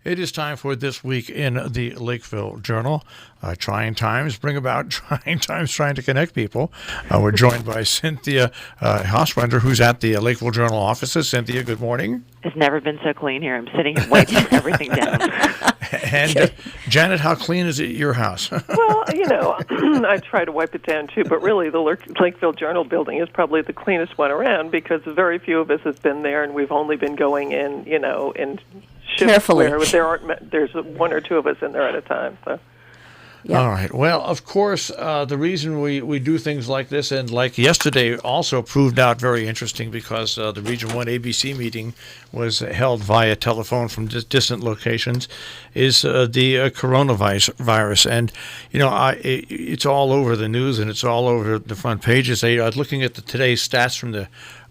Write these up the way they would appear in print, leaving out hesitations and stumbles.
It is time for This Week in the Lakeville Journal. Trying times bring about trying times trying to connect people. We're joined by Cynthia Hauswender, who's at the Lakeville Journal offices. Cynthia, good morning. It's never been so clean here. I'm sitting here wiping everything down. And Janet, how clean is it at your house? Well, I try to wipe it down too, but really the Lakeville Journal building is probably the cleanest one around because very few of us have been there, and we've only been going in, in shifts carefully. Where there's one or two of us in there at a time. So. Yep. All right. Well, of course, the reason we do things like this, and like yesterday also proved out very interesting because the Region 1 ABC meeting was held via telephone from distant locations, is the coronavirus. And, it's all over the news and it's all over the front pages. I was looking at today's stats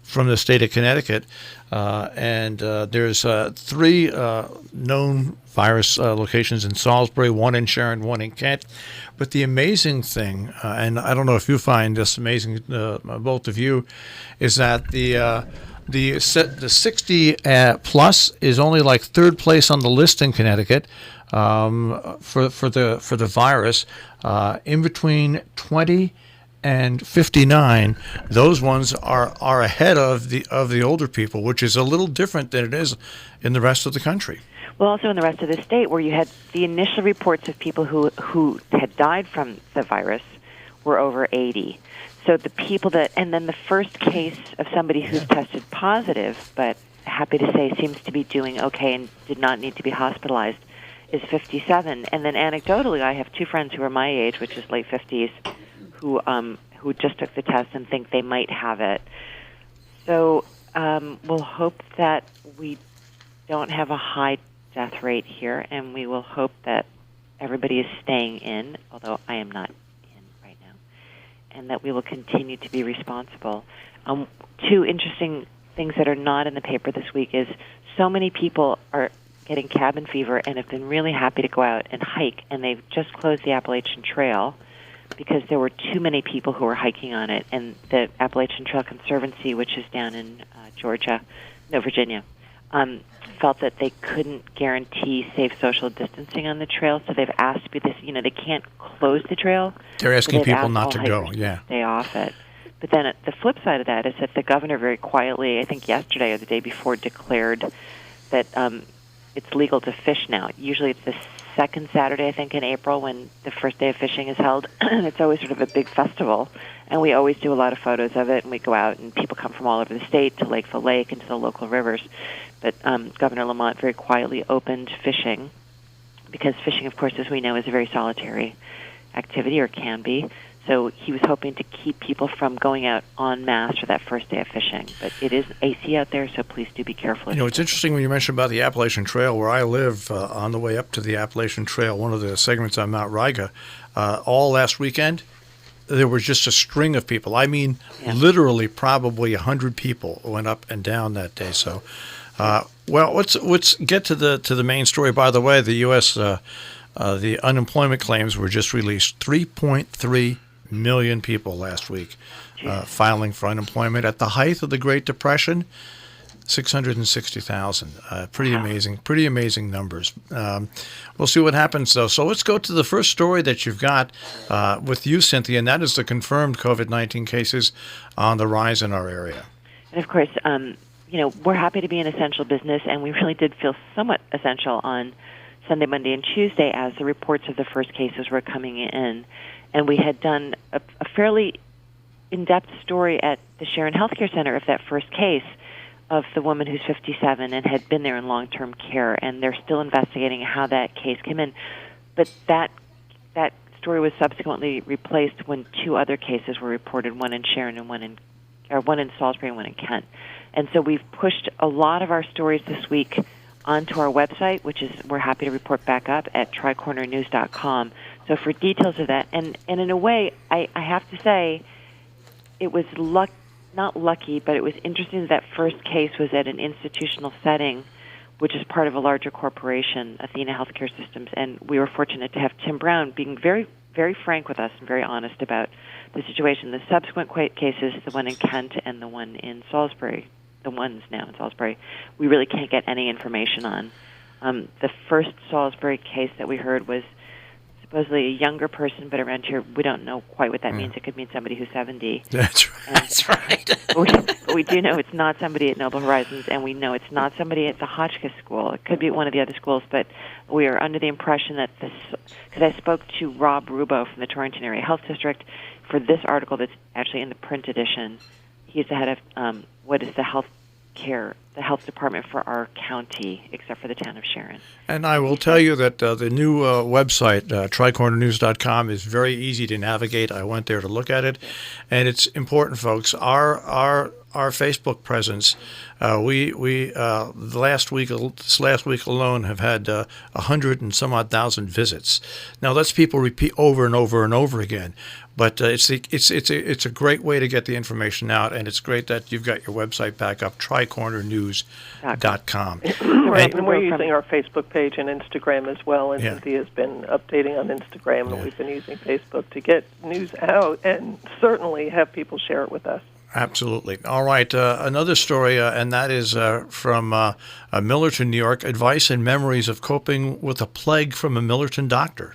from the state of Connecticut, and there's 3 known virus locations in Salisbury, 1 in Sharon, 1 in Kent. But the amazing thing, and I don't know if you find this amazing, both of you, is that the 60 plus is only like 3rd place on the list in Connecticut for the virus. In between 20 and 59, those ones are ahead of the older people, which is a little different than it is in the rest of the country. Well, also in the rest of the state, where you had the initial reports of people who had died from the virus were over 80. So the people and then the first case of somebody who's tested positive, but happy to say seems to be doing okay and did not need to be hospitalized, is 57. And then anecdotally, I have 2 friends who are my age, which is late 50s, who just took the test and think they might have it. So we'll hope that we don't have a high death rate here, and we will hope that everybody is staying in, although I am not in right now, and that we will continue to be responsible. 2 interesting things that are not in the paper this week is so many people are getting cabin fever and have been really happy to go out and hike, and they've just closed the Appalachian Trail because there were too many people who were hiking on it, and the Appalachian Trail Conservancy, which is down in Virginia, felt that they couldn't guarantee safe social distancing on the trail, so they've asked they can't close the trail. They're asking people not to go, stay off it. But then the flip side of that is that the governor very quietly, I think yesterday or the day before, declared that it's legal to fish now. Usually it's the second Saturday, I think, in April when the first day of fishing is held. It's always sort of a big festival, and we always do a lot of photos of it, and we go out, and people come from all over the state to Lakeville Lake and to the local rivers. But Governor Lamont very quietly opened fishing, because fishing, of course, as we know, is a very solitary activity, or can be. So he was hoping to keep people from going out en masse for that first day of fishing. But it is AC out there, so please do be careful. It's interesting when you mentioned about the Appalachian Trail. Where I live, on the way up to the Appalachian Trail, one of the segments on Mount Riga, all last weekend, there was just a string of people. I mean, literally probably 100 people went up and down that day. So, well, let's get to the main story. By the way, the U.S. The unemployment claims were just released. 3.3 million people last week filing for unemployment. At the height of the Great Depression, 660,000. Pretty amazing numbers. We'll see what happens, though. So let's go to the first story that you've got with you, Cynthia, and that is the confirmed COVID-19 cases on the rise in our area. And, of course, we're happy to be an essential business, and we really did feel somewhat essential on Sunday, Monday, and Tuesday as the reports of the first cases were coming in. And we had done a fairly in-depth story at the Sharon Healthcare Center of that first case of the woman who's 57 and had been there in long-term care, and they're still investigating how that case came in. But that story was subsequently replaced when 2 other cases were reported, one in Sharon and one in Salisbury and one in Kent. And so we've pushed a lot of our stories this week onto our website, which is we're happy to report back up at tricornernews.com. So for details of that, and in a way, I have to say, it was not lucky, but it was interesting that first case was at an institutional setting, which is part of a larger corporation, Athena Healthcare Systems, and we were fortunate to have Tim Brown being very, very frank with us and very honest about the situation. The subsequent cases, the one in Kent and the one in Salisbury, the ones now in Salisbury, we really can't get any information on. The first Salisbury case that we heard was supposedly a younger person, but around here we don't know quite what that means. It could mean somebody who's 70. That's right. But we do know it's not somebody at Noble Horizons, and we know it's not somebody at the Hotchkiss School. It could be one of the other schools, but we are under the impression that this, because I spoke to Rob Rubo from the Torrington Area Health District for this article that's actually in the print edition. He's the head of what is the health department for our county, except for the town of Sharon. And I will tell you that the new website, tricornernews.com, is very easy to navigate. I went there to look at it, and it's important, folks. Our Facebook presence, this last week alone have had 100 and some odd thousand visits. Now that's people repeat over and over and over again, but it's a great way to get the information out, and it's great that you've got your website back up, tricornernews.com. Right, and we're using our Facebook page and Instagram as well, and Cynthia's been updating on Instagram, and we've been using Facebook to get news out and certainly have people share it with us. Absolutely. All right. Another story, and that is from Millerton, New York, advice and memories of coping with a plague from a Millerton doctor.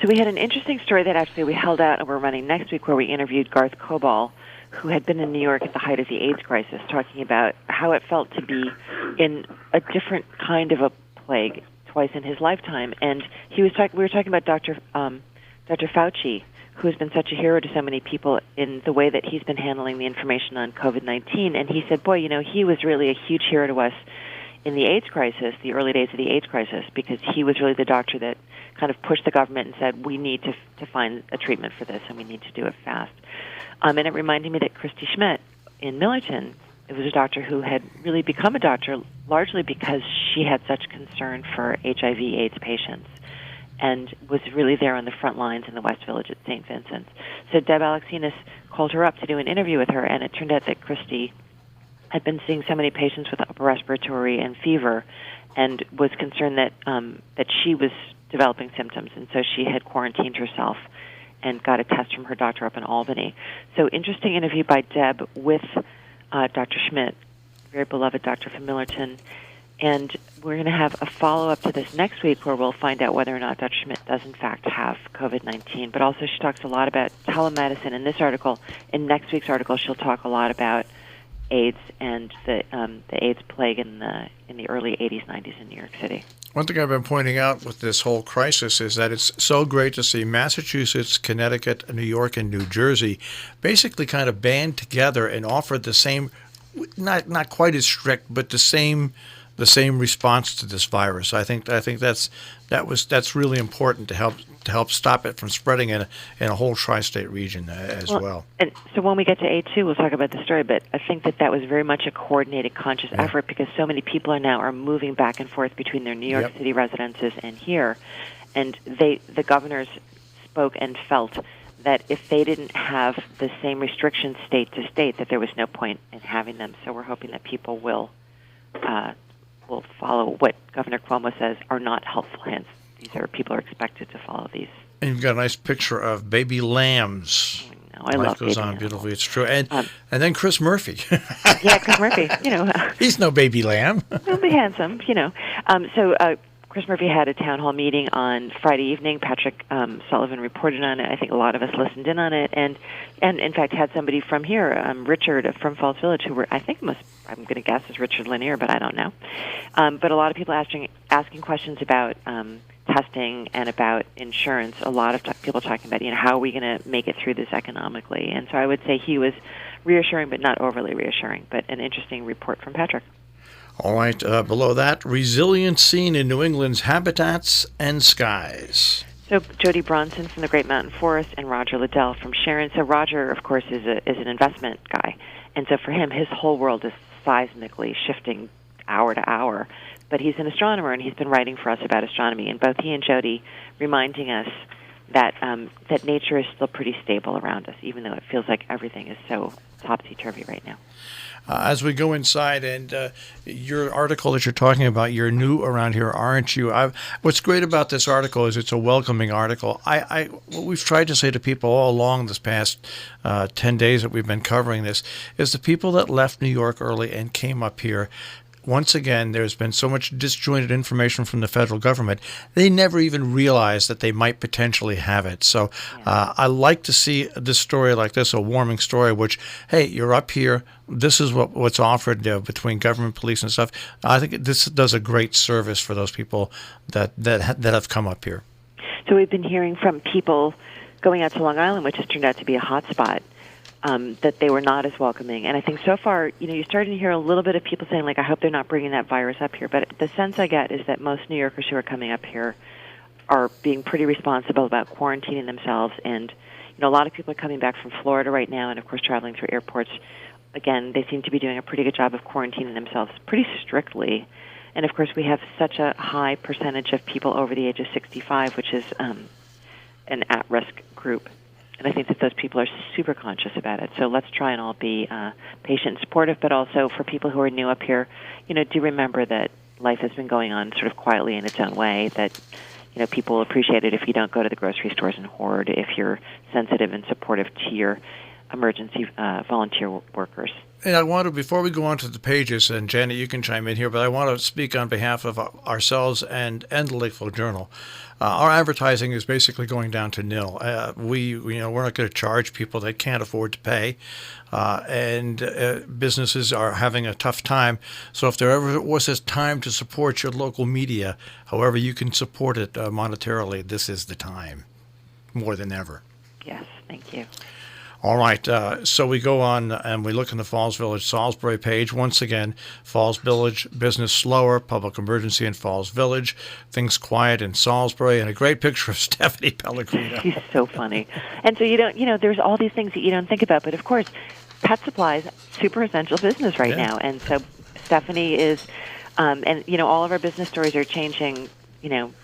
So we had an interesting story that actually we held out and we're running next week, where we interviewed Garth Kobal, who had been in New York at the height of the AIDS crisis, talking about how it felt to be in a different kind of a plague twice in his lifetime. And we were talking about Dr. Fauci, who has been such a hero to so many people in the way that he's been handling the information on COVID-19. And he said, boy, he was really a huge hero to us in the AIDS crisis, the early days of the AIDS crisis, because he was really the doctor that kind of pushed the government and said, we need to find a treatment for this, and we need to do it fast. And it reminded me that Christy Schmidt in Millerton, it was a doctor who had really become a doctor largely because she had such concern for HIV/AIDS patients, and was really there on the front lines in the West Village at St. Vincent's. So Deb Alexinas called her up to do an interview with her, and it turned out that Christy had been seeing so many patients with upper respiratory and fever, and was concerned that she was developing symptoms, and so she had quarantined herself and got a test from her doctor up in Albany. So interesting interview by Deb with Dr. Schmidt, very beloved doctor from Millerton. And we're going to have a follow-up to this next week, where we'll find out whether or not Dr. Schmidt does, in fact, have COVID-19. But also she talks a lot about telemedicine in this article. In next week's article, she'll talk a lot about AIDS and the AIDS plague in the early 80s, 90s in New York City. One thing I've been pointing out with this whole crisis is that it's so great to see Massachusetts, Connecticut, New York, and New Jersey basically kind of band together and offer the same, not quite as strict, but the same response to this virus. I think that's really important to help stop it from spreading in a whole tri-state region as well. And so when we get to A2, we'll talk about the story, but I think that was very much a coordinated, conscious effort, because so many people are moving back and forth between their New York City residences and here, and the governors spoke and felt that if they didn't have the same restrictions state to state, that there was no point in having them. So we're hoping that people will follow what Governor Cuomo says are not helpful hints. People are expected to follow these. And you've got a nice picture of baby lambs. I love goes on beautifully. It's true. And then Chris Murphy. Yeah, Chris Murphy. He's no baby lamb. He'll be handsome. So Chris Murphy had a town hall meeting on Friday evening. Patrick Sullivan reported on it. I think a lot of us listened in on it, and in fact had somebody from here, Richard from Falls Village, who I'm going to guess is Richard Lanier, but I don't know. But a lot of people asking questions about testing and about insurance. A lot of people talking about, how are we going to make it through this economically? And so I would say he was reassuring, but not overly reassuring. But an interesting report from Patrick. All right, below that, resilient seen in New England's habitats and skies. So Jody Bronson from the Great Mountain Forest and Roger Liddell from Sharon. So Roger, of course, is an investment guy. And so for him, his whole world is seismically shifting hour to hour. But he's an astronomer, and he's been writing for us about astronomy. And both he and Jody reminding us that nature is still pretty stable around us, even though it feels like everything is so topsy-turvy right now. As we go inside, and your article that you're talking about, you're new around here, aren't you? What's great about this article is it's a welcoming article. What we've tried to say to people all along this past 10 days that we've been covering this is the people that left New York early and came up here once again, there's been so much disjointed information from the federal government, they never even realized that they might potentially have it. So I like to see this story like this, a warming story, which, hey, you're up here. This is what's offered between government, police, and stuff. I think this does a great service for those people that have come up here. So we've been hearing from people going out to Long Island, which has turned out to be a hot spot, that they were not as welcoming. And I think so far, you're starting to hear a little bit of people saying, like, I hope they're not bringing that virus up here. But the sense I get is that most New Yorkers who are coming up here are being pretty responsible about quarantining themselves. And, a lot of people are coming back from Florida right now and, of course, traveling through airports. Again, they seem to be doing a pretty good job of quarantining themselves pretty strictly. And, of course, we have such a high percentage of people over the age of 65, which is an at-risk group. And I think that those people are super conscious about it. So let's try and all be patient and supportive, but also for people who are new up here, do remember that life has been going on sort of quietly in its own way, that, people appreciate it if you don't go to the grocery stores and hoard, if you're sensitive and supportive to your emergency volunteer workers. And I want to, before we go on to the pages, and Janet, you can chime in here, but I want to speak on behalf of ourselves and the Lakeville Journal. Our advertising is basically going down to nil. We're not going to charge people that can't afford to pay, and businesses are having a tough time. So if there ever was this time to support your local media, however you can support it monetarily, this is the time, more than ever. Yes, thank you. All right, so we go on and we look in the Falls Village Salisbury page. Once again, Falls Village, business slower, public emergency in Falls Village, things quiet in Salisbury, and a great picture of Stephanie Pellegrino. She's so funny. And so there's all these things that you don't think about, but of course, pet supplies, super essential business right now. And so Stephanie is, all of our business stories are changing,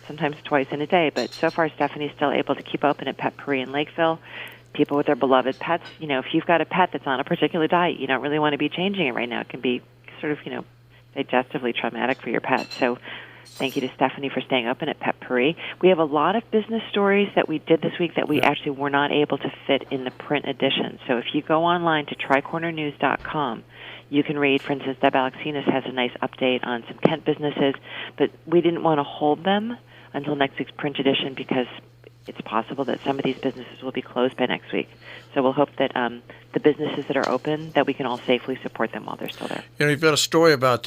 sometimes twice in a day, but so far Stephanie's still able to keep open at Pet Paris in Lakeville. People with their beloved pets, if you've got a pet that's on a particular diet, you don't really want to be changing it right now. It can be sort of, digestively traumatic for your pet. So thank you to Stephanie for staying open at Pet Paris. We have a lot of business stories that we did this week that we actually were not able to fit in the print edition. So if you go online to tricornernews.com, you can read, for instance, Deb Alexinas has a nice update on some Kent businesses, but we didn't want to hold them until next week's print edition because it's possible that some of these businesses will be closed by next week. So we'll hope that the businesses that are open, that we can all safely support them while they're still there. You've got a story about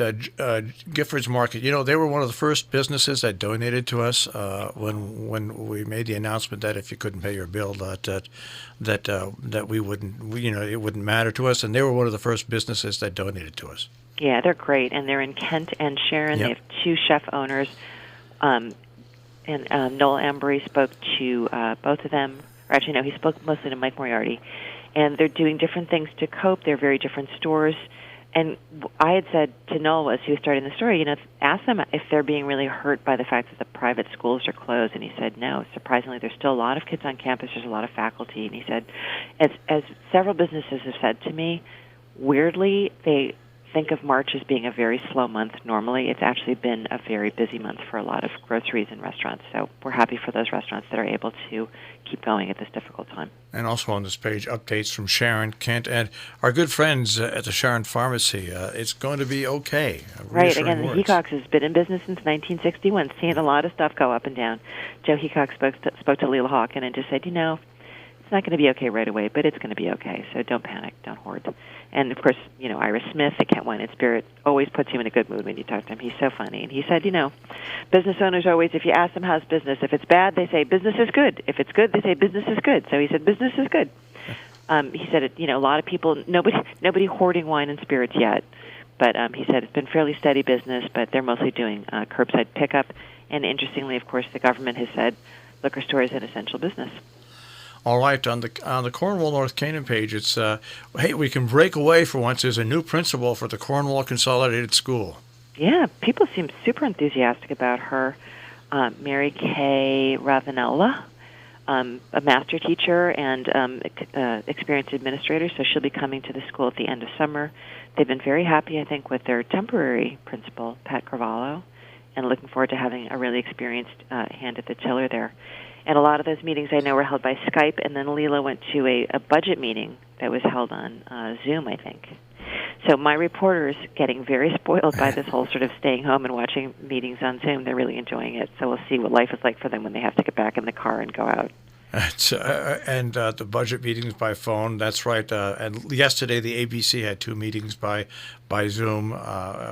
Gifford's Market. They were one of the first businesses that donated to us when we made the announcement that if you couldn't pay your bill, that we wouldn't, it wouldn't matter to us. And they were one of the first businesses that donated to us. Yeah, they're great. And they're in Kent and Sharon. Yep. They have two chef owners. And Noel Embry spoke to both of them. Or actually, no, he spoke mostly to Mike Moriarty. And they're doing different things to cope. They're very different stores. And I had said to Noel as he was starting the story, ask them if they're being really hurt by the fact that the private schools are closed. And he said, no, surprisingly, there's still a lot of kids on campus. There's a lot of faculty. And he said, as several businesses have said to me, weirdly, they think of March as being a very slow month. Normally, it's actually been a very busy month for a lot of groceries and restaurants. So we're happy for those restaurants that are able to keep going at this difficult time. And also on this page, updates from Sharon, Kent, and our good friends at the Sharon Pharmacy. It's going to be okay. Right. Again, the Hecox has been in business since 1961, seeing a lot of stuff go up and down. Joe Hecox spoke to Leila Hawken and just said, it's not going to be okay right away, but it's going to be okay. So don't panic, don't hoard. And, of course, Iris Smith, the Kent Wine and Spirit, always puts you in a good mood when you talk to him. He's so funny. And he said, business owners always, if you ask them how's business, if it's bad, they say business is good. If it's good, they say business is good. So he said business is good. He said, a lot of people, nobody hoarding wine and spirits yet. But he said it's been fairly steady business, but they're mostly doing curbside pickup. And interestingly, of course, the government has said liquor store is an essential business. All right, on the Cornwall North Canaan page, it's, hey, we can break away for once. There's a new principal for the Cornwall Consolidated School. Yeah, people seem super enthusiastic about her. Mary Kay Ravanella, a master teacher and experienced administrator, so she'll be coming to the school at the end of summer. They've been very happy, I think, with their temporary principal, Pat Carvalho, and looking forward to having a really experienced hand at the tiller there. And a lot of those meetings I know were held by Skype, and then Leila went to a budget meeting that was held on Zoom, I think. So my reporters getting very spoiled by this whole sort of staying home and watching meetings on Zoom. They're really enjoying it. So we'll see what life is like for them when they have to get back in the car and go out. And the budget meetings by phone. That's right. And yesterday the ABC had 2 meetings by Zoom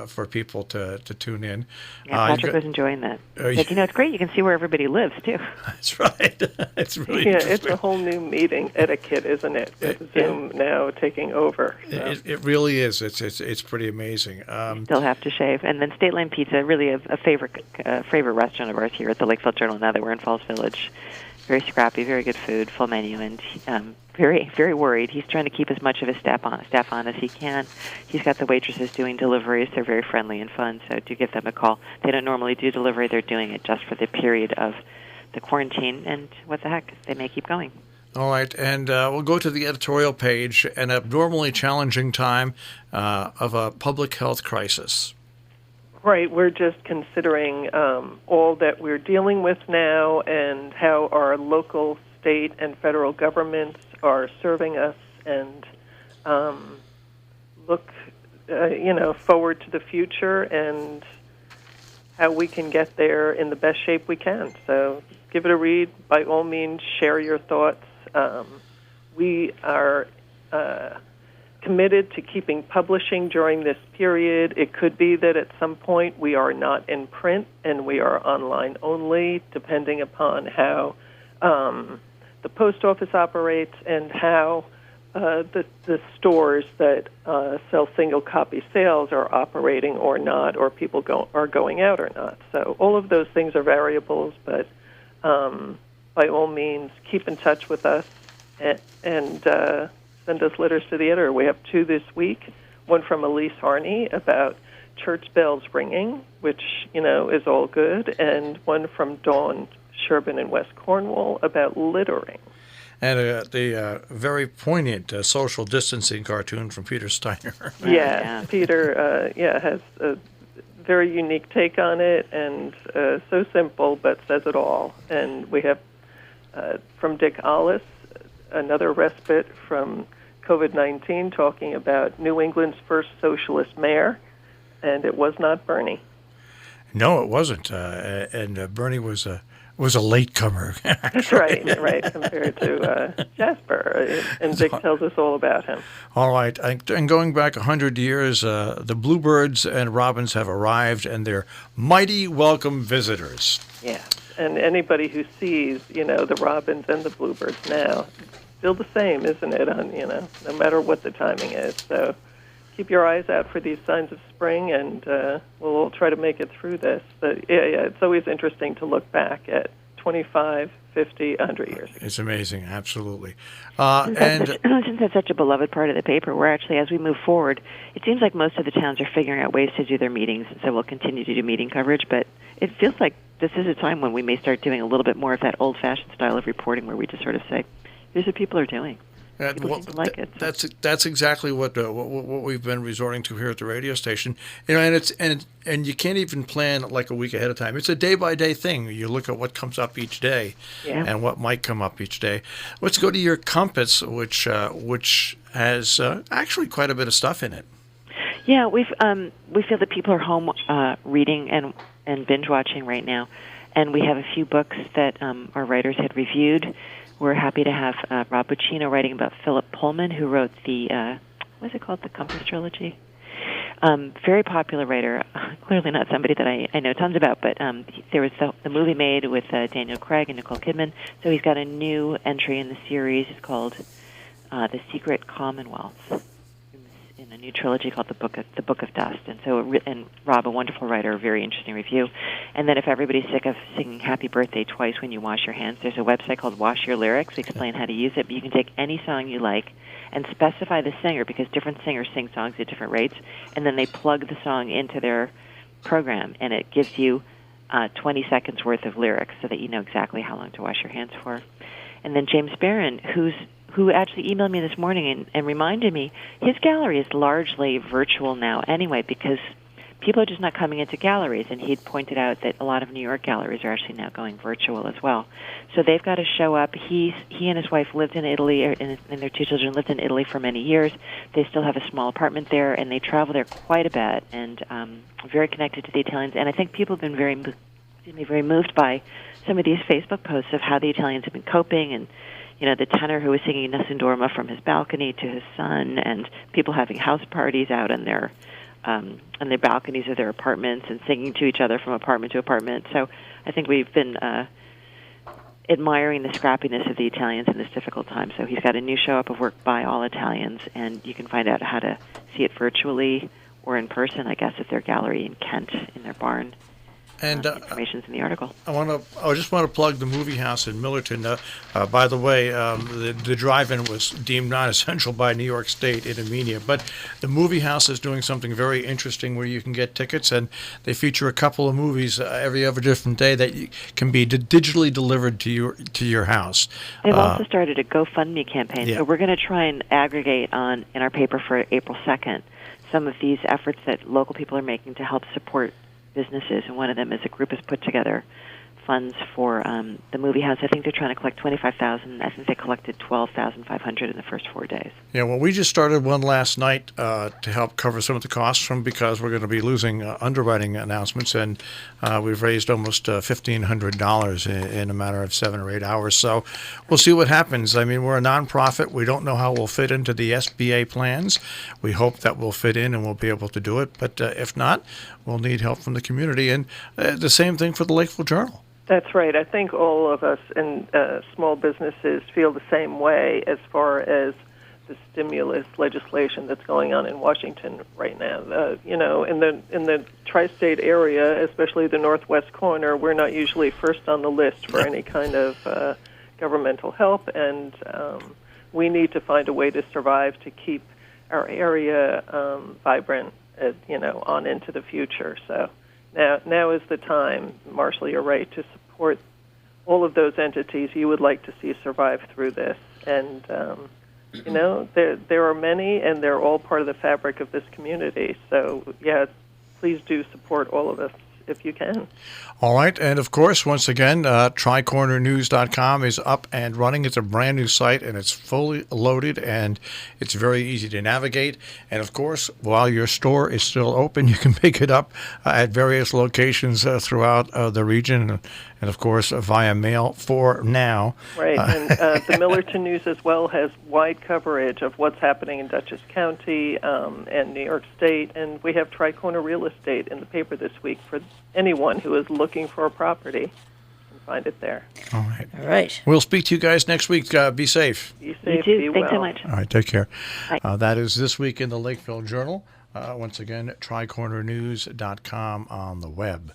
for people to tune in. Yeah, Patrick was enjoying that. It's great. You can see where everybody lives too. That's right. It's really it's a whole new meeting etiquette, isn't it? With Zoom now taking over. So. It really is. It's pretty amazing. Still have to shave, and then State Line Pizza, really a favorite restaurant of ours here at the Lakeville Journal. Now that we're in Falls Village. Very scrappy, very good food, full menu, and very, very worried. He's trying to keep as much of his staff on as he can. He's got the waitresses doing deliveries. They're very friendly and fun, so do give them a call. They don't normally do delivery. They're doing it just for the period of the quarantine, and what the heck, they may keep going. All right, and we'll go to the editorial page, an abnormally challenging time of a public health crisis. Right, we're just considering all that we're dealing with now and how our local, state, and federal governments are serving us, and look, forward to the future and how we can get there in the best shape we can. So give it a read. By all means, share your thoughts. We are committed to keeping publishing during this period. It could be that at some point we are not in print and we are online only, depending upon how the post office operates and how the stores that sell single copy sales are operating or not, or people are going out or not. So all of those things are variables, but by all means, keep in touch with us and send us letters to the editor. We have 2 this week, one from Elise Harney about church bells ringing, which, is all good, and one from Dawn Sherbin in West Cornwall about littering. And the very poignant social distancing cartoon from Peter Steiner. Yeah, Peter has a very unique take on it, and so simple, but says it all. And we have from Dick Ollis, another respite from COVID-19, talking about New England's first socialist mayor, and it was not Bernie. No, it wasn't, and Bernie was a latecomer. That's right, compared to Jasper, and Dick tells us all about him. All right, and going back 100 years, the bluebirds and robins have arrived, and they're mighty welcome visitors. Yeah, and anybody who sees, the robins and the bluebirds now, still the same, isn't it? No matter what the timing is. So keep your eyes out for these signs of spring, and we'll all try to make it through this. But it's always interesting to look back at 25, 50, 100 years ago. It's amazing, absolutely. Since that's such a beloved part of the paper, we're actually, as we move forward, it seems like most of the towns are figuring out ways to do their meetings, and so we'll continue to do meeting coverage, but it feels like this is a time when we may start doing a little bit more of that old-fashioned style of reporting where we just sort of say, here's what people are doing. People seem to like it. So. That's exactly what we've been resorting to here at the radio station. And you can't even plan like a week ahead of time. It's a day by day thing. You look at what comes up each day, and what might come up each day. Let's go to your compass, which has actually quite a bit of stuff in it. Yeah, we feel that people are home reading and binge watching right now, and we have a few books that our writers had reviewed. We're happy to have Rob Buccino writing about Philip Pullman, who wrote the, what's it called, the Compass Trilogy? Very popular writer, clearly not somebody that I know tons about, but there was the movie made with Daniel Craig and Nicole Kidman, so he's got a new entry in the series. It's called The Secret Commonwealth, in a new trilogy called The Book of Dust. And so, and Rob, a wonderful writer, a very interesting review. And then if everybody's sick of singing Happy Birthday twice when you wash your hands, there's a website called Wash Your Lyrics. We explain how to use it, but you can take any song you like and specify the singer, because different singers sing songs at different rates, and then they plug the song into their program, and it gives you 20 seconds worth of lyrics so that you know exactly how long to wash your hands for. And then James Barron, who actually emailed me this morning and reminded me his gallery is largely virtual now anyway, because people are just not coming into galleries. And he'd pointed out that a lot of New York galleries are actually now going virtual as well. So they've got to show up. He and his wife lived in Italy, and their 2 children lived in Italy for many years. They still have a small apartment there, and they travel there quite a bit, and very connected to the Italians. And I think people have been very moved by some of these Facebook posts of how the Italians have been coping, and the tenor who was singing Nessun Dorma from his balcony to his son, and people having house parties out on their balconies of their apartments and singing to each other from apartment to apartment. So I think we've been admiring the scrappiness of the Italians in this difficult time. So he's got a new show up of work by all Italians, and you can find out how to see it virtually or in person, I guess, at their gallery in Kent, in their barn. And information's in the article. I just want to plug the movie house in Millerton. By the way, the drive-in was deemed non-essential by New York State in Armenia, but the movie house is doing something very interesting where you can get tickets, and they feature a couple of movies every other different day that can be digitally delivered to your house. They've also started a GoFundMe campaign, yeah. So we're going to try and aggregate in our paper for April 2nd some of these efforts that local people are making to help support businesses, and one of them is a group has put together funds for the movie house. I think they're trying to collect $25,000. I think they collected $12,500 in the first 4 days. Yeah, well, we just started one last night to help cover some of the costs because we're going to be losing underwriting announcements, and we've raised almost $1,500 in a matter of 7 or 8 hours. So we'll see what happens. I mean, we're a nonprofit. We don't know how we'll fit into the SBA plans. We hope that we'll fit in and we'll be able to do it. But if not, we'll need help from the community. And the same thing for the Lakeville Journal. That's right. I think all of us in small businesses feel the same way as far as the stimulus legislation that's going on in Washington right now. In the tri-state area, especially the northwest corner, we're not usually first on the list for any kind of governmental help, and we need to find a way to survive to keep our area vibrant, on into the future. So. Now is the time, Marshall, you're right, to support all of those entities you would like to see survive through this. And, there are many, and they're all part of the fabric of this community. So, yeah, please do support all of us if you can. All right. And, of course, once again, tricornernews.com is up and running. It's a brand new site, and it's fully loaded, and it's very easy to navigate. And, of course, while your store is still open, you can pick it up at various locations throughout the region, and, of course, via mail for now. Right. And the Millerton News as well has wide coverage of what's happening in Dutchess County and New York State. And we have Tri-Corner Real Estate in the paper this week for anyone who is looking for a property. You can find it there. All right. All right. We'll speak to you guys next week. Be safe. Be safe. You too. Be well. Thanks so much. All right. Take care. Bye. That is This Week in the Lakeville Journal. Once again, tricornernews.com on the web.